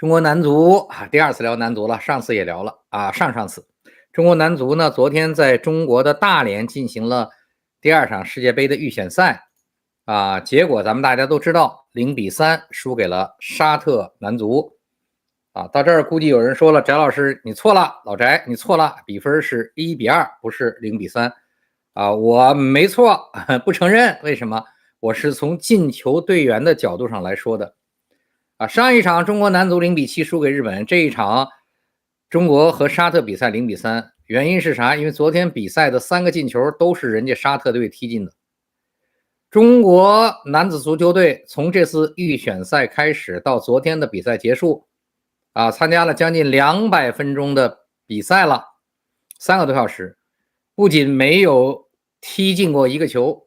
中国男足第二次聊男足了，上次也聊了上次中国男足呢，昨天在中国的大连进行了第二场世界杯的预选赛结果咱们大家都知道，0-3输给了沙特男足到这儿估计有人说了，翟老师你错了，老翟你错了，比分是1-2，不是0-3我没错，不承认，为什么？我是从进球队员的角度上来说的。上一场中国男足0-7输给日本，这一场中国和沙特比赛0-3，原因是啥？因为昨天比赛的3个进球都是人家沙特队踢进的。中国男子足球队从这次预选赛开始到昨天的比赛结束参加了将近200分钟的比赛了，3个多小时，不仅没有踢进过一个球，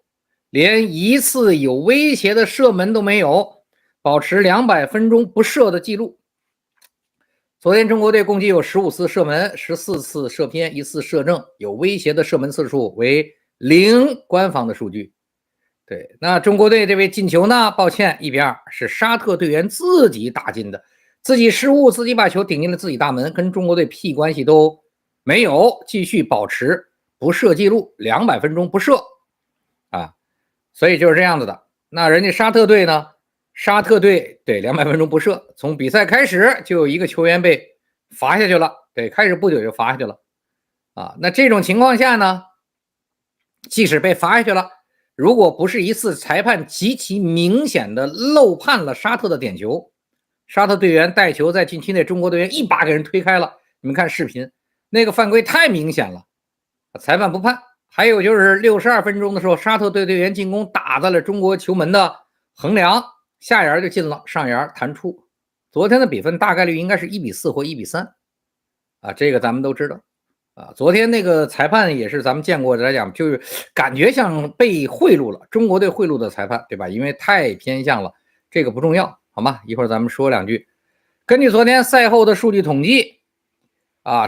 连一次有威胁的射门都没有，保持200分钟不射的记录。昨天中国队共计有15次射门，14次射偏，1次射正，有威胁的射门次数为0，官方的数据。对，那中国队这位进球呢？抱歉，1-2是沙特队员自己打进的，自己失误，自己把球顶进了自己大门，跟中国队屁关系都没有，继续保持不射记录，200分钟不射所以就是这样子的。那人家沙特队呢？沙特队对200分钟不射，从比赛开始就有一个球员被罚下去了，对，开始不久就罚下去了那这种情况下呢，即使被罚下去了，如果不是一次裁判极其明显的漏判了沙特的点球，沙特队员带球在禁区内，中国队员一把给人推开了，你们看视频，那个犯规太明显了，裁判不判。还有就是62分钟的时候，沙特队队员进攻打在了中国球门的横梁，下沿就进了，上沿弹出。昨天的比分大概率应该是1-4或1-3这个咱们都知道昨天那个裁判也是咱们见过的来讲，就是感觉像被贿赂了，中国队贿赂的裁判，对吧？因为太偏向了，这个不重要，好吗？一会儿咱们说两句。根据昨天赛后的数据统计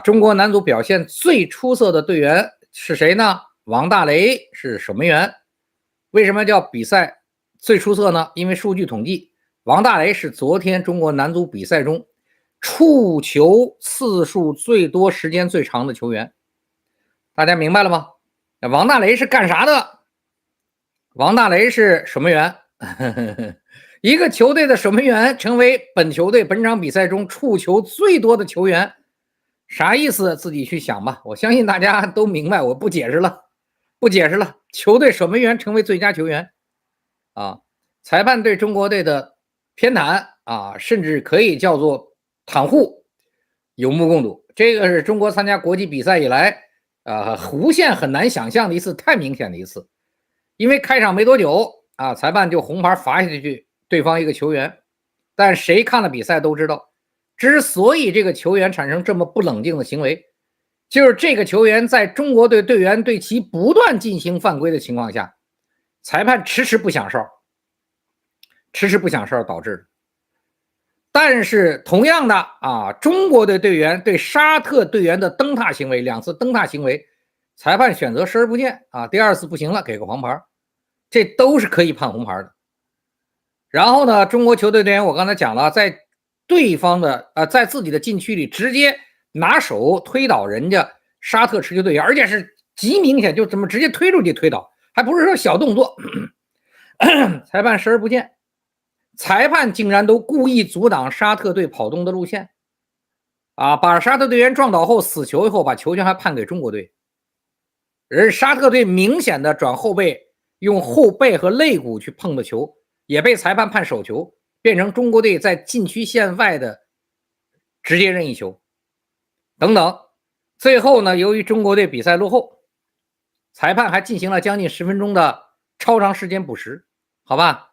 中国男足表现最出色的队员是谁呢？王大雷是守门员。为什么叫比赛最出色呢？因为数据统计，王大雷是昨天中国男足比赛中触球次数最多、时间最长的球员。大家明白了吗？王大雷是干啥的？王大雷是守门员。一个球队的守门员成为本球队本场比赛中触球最多的球员，啥意思？自己去想吧。我相信大家都明白，我不解释了。球队守门员成为最佳球员裁判对中国队的偏袒甚至可以叫做袒护，有目共睹。这个是中国参加国际比赛以来弧线很难想象的一次，太明显的一次。因为开场没多久裁判就红牌罚下去对方一个球员，但谁看了比赛都知道，之所以这个球员产生这么不冷静的行为，就是这个球员在中国队队员对其不断进行犯规的情况下，裁判迟迟不响哨导致的。但是同样的中国队队员对沙特队员的蹬踏行为，2次蹬踏行为，裁判选择视而不见第二次不行了，给个黄牌，这都是可以判红牌的。然后呢，中国球队队员我刚才讲了，在对方的在自己的禁区里直接拿手推倒人家沙特持球队员，而且是极明显，就这么直接推出去推倒，还不是说小动作。裁判视而不见，裁判竟然都故意阻挡沙特队跑动的路线把沙特队员撞倒后死球以后，把球权还判给中国队。人沙特队明显的转后背，用后背和肋骨去碰的球，也被裁判判手球，变成中国队在禁区线外的直接任意球等等。最后呢，由于中国队比赛落后，裁判还进行了将近10分钟的超长时间补时，好吧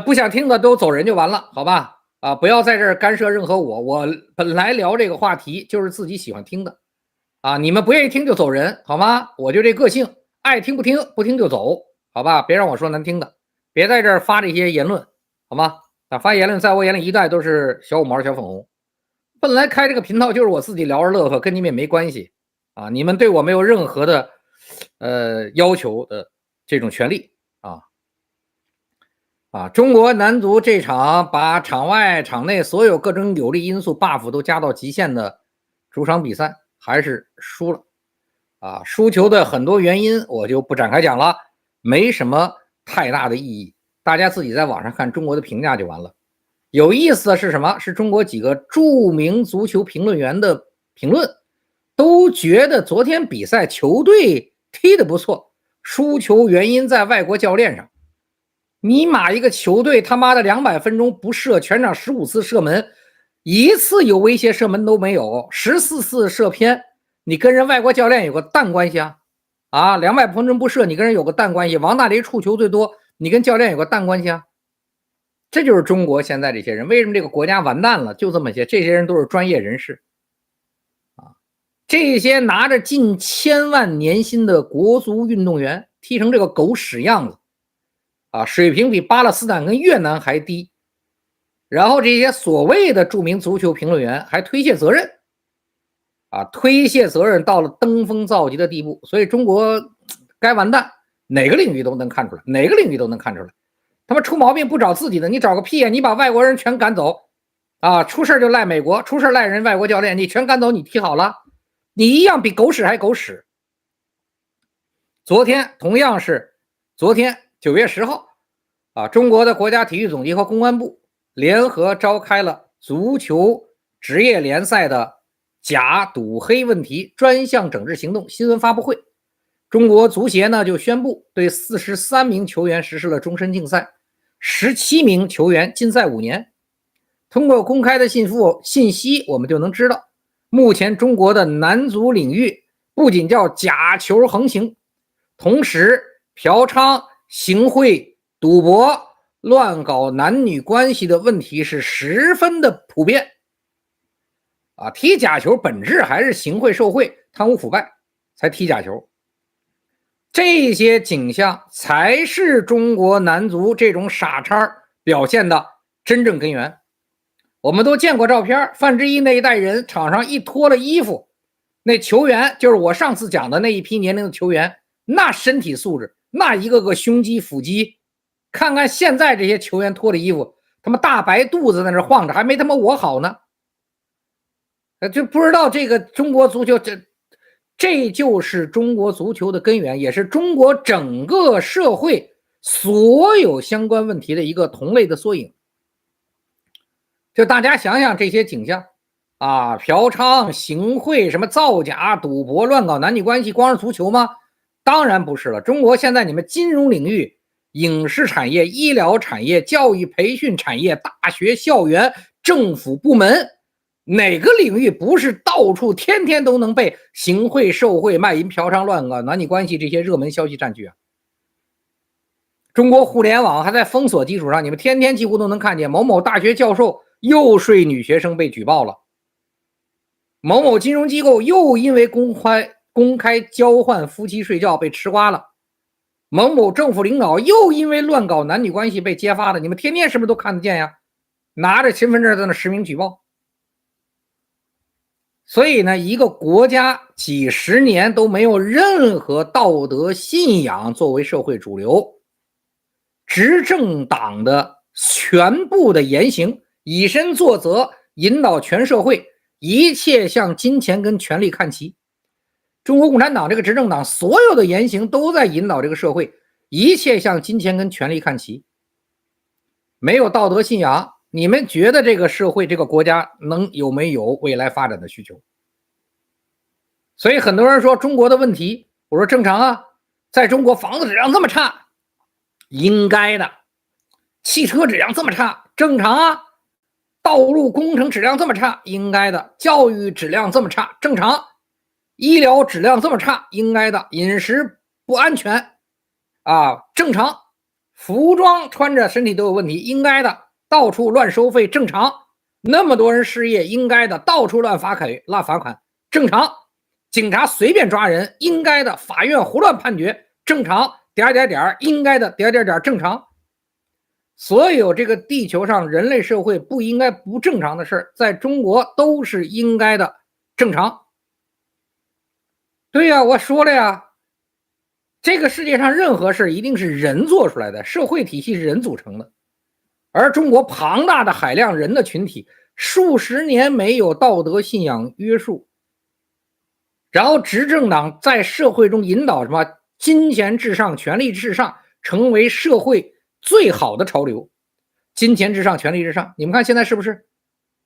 不想听的都走人就完了，好吧不要在这儿干涉任何我本来聊这个话题就是自己喜欢听的你们不愿意听就走人，好吗？我就这个性，爱听不听，不听就走，好吧？别让我说难听的，别在这儿发这些言论，好吗？发言论在我眼里一概都是小五毛、小粉红。本来开这个频道就是我自己聊着乐呵，跟你们也没关系你们对我没有任何的要求的这种权利中国男足这场把场外场内所有各种有利因素 buff 都加到极限的主场比赛还是输了。输球的很多原因我就不展开讲了，没什么太大的意义，大家自己在网上看中国的评价就完了。有意思的是什么？是中国几个著名足球评论员的评论，都觉得昨天比赛球队踢得不错，输球原因在外国教练上。尼玛一个球队他妈的200分钟不射，全场15次射门，一次有威胁射门都没有，14次射偏，你跟人外国教练有个蛋关系啊！200分钟不射，你跟人有个蛋关系。王大雷触球最多，你跟教练有个蛋关系啊！这就是中国现在这些人，为什么这个国家完蛋了？就这么些，这些人都是专业人士这些拿着近1000万年薪的国足运动员踢成这个狗屎样子水平比巴勒斯坦跟越南还低。然后这些所谓的著名足球评论员还推卸责任推卸责任到了登峰造极的地步。所以中国该完蛋，哪个领域都能看出来，哪个领域都能看出来。他们出毛病不找自己的，你找个屁呀！你把外国人全赶走出事就赖美国，出事赖人外国教练，你全赶走，你踢好了，你一样比狗屎还狗屎。昨天同样是昨天9月10号中国的国家体育总局和公安部联合召开了足球职业联赛的假赌黑问题专项整治行动新闻发布会。中国足协呢就宣布对43名球员实施了终身禁赛，17名球员禁赛5年。通过公开的信息我们就能知道，目前中国的男足领域不仅叫假球横行，同时嫖娼、行贿、赌博、乱搞男女关系的问题是十分的普遍踢假球本质还是行贿受贿、贪污腐败才踢假球。这些景象才是中国男足这种傻叉表现的真正根源。我们都见过照片，范志毅那一代人场上一脱了衣服，那球员就是我上次讲的那一批年龄的球员，那身体素质，那一个个胸肌腹肌，看看现在这些球员脱了衣服，他妈大白肚子在那晃着，还没他妈我好呢。就不知道这个中国足球这就是中国足球的根源，也是中国整个社会所有相关问题的一个同类的缩影。就大家想想这些景象嫖娼、行贿、什么造假、赌博、乱搞男女关系，光是足球吗？当然不是了。中国现在你们金融领域、影视产业、医疗产业、教育培训产业、大学校园、政府部门，哪个领域不是到处天天都能被行贿受贿、卖淫嫖娼、乱搞男女关系这些热门消息占据中国互联网还在封锁基础上，你们天天几乎都能看见某某大学教授又睡女学生被举报了，某某金融机构又因为公开交换夫妻睡觉被吃瓜了，某某政府领导又因为乱搞男女关系被揭发了，你们天天是不是都看得见呀？拿着身份证在那实名举报。所以呢，一个国家几十年都没有任何道德信仰作为社会主流，执政党的全部的言行以身作则，引导全社会一切向金钱跟权力看齐。中国共产党这个执政党所有的言行都在引导这个社会一切向金钱跟权力看齐。没有道德信仰，你们觉得这个社会这个国家有没有未来发展的需求？所以很多人说中国的问题，我说正常在中国房子质量这么差，应该的；汽车质量这么差，正常道路工程质量这么差，应该的；教育质量这么差，正常；医疗质量这么差，应该的；饮食不安全正常；服装穿着身体都有问题，应该的；到处乱收费，正常；那么多人失业，应该的；到处乱罚款，正常；警察随便抓人，应该的；法院胡乱判决，正常；应该的，正常。所有这个地球上人类社会不应该不正常的事儿，在中国都是应该的正常。对呀，我说了呀，这个世界上任何事一定是人做出来的，社会体系是人组成的，而中国庞大的海量人的群体，数十年没有道德信仰约束，然后执政党在社会中引导什么金钱至上、权力至上，成为社会最好的潮流。金钱至上，权力至上，你们看现在是不是？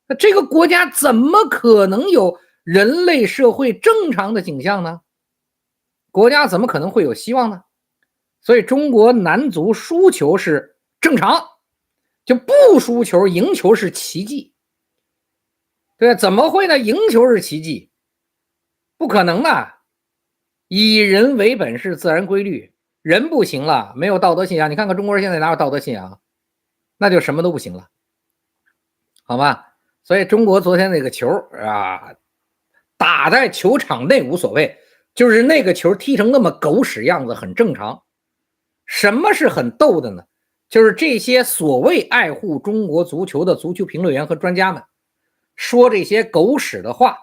那这个国家怎么可能有人类社会正常的景象呢？国家怎么可能会有希望呢？所以中国男足输球是正常，就不输球赢球是奇迹。对，怎么会呢？赢球是奇迹，不可能的。以人为本是自然规律，人不行了，没有道德信仰。你看看中国人现在哪有道德信仰？那就什么都不行了，好吧？所以中国昨天那个球啊，打在球场内无所谓，就是那个球踢成那么狗屎样子很正常。什么是很逗的呢？就是这些所谓爱护中国足球的足球评论员和专家们说这些狗屎的话，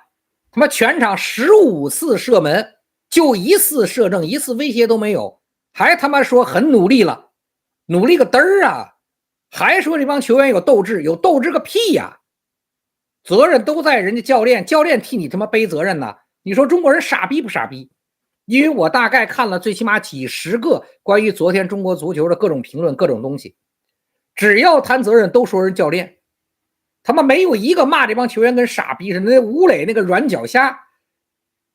他妈全场15次射门就1次射正，1次威胁都没有，还他妈说很努力了，努力个嘚儿啊！还说这帮球员有斗志，有斗志个屁呀！责任都在人家教练，教练替你他妈背责任呢。你说中国人傻逼不傻逼？因为我大概看了最起码几十个关于昨天中国足球的各种评论、各种东西，只要谈责任都说人教练，他妈没有一个骂这帮球员跟傻逼似的。那吴磊那个软脚虾，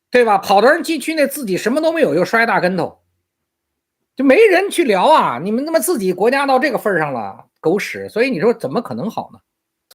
对吧？跑到人禁区内自己什么都没有，又摔大跟头，就没人去聊啊！你们他妈自己国家到这个份上了，狗屎！所以你说怎么可能好呢？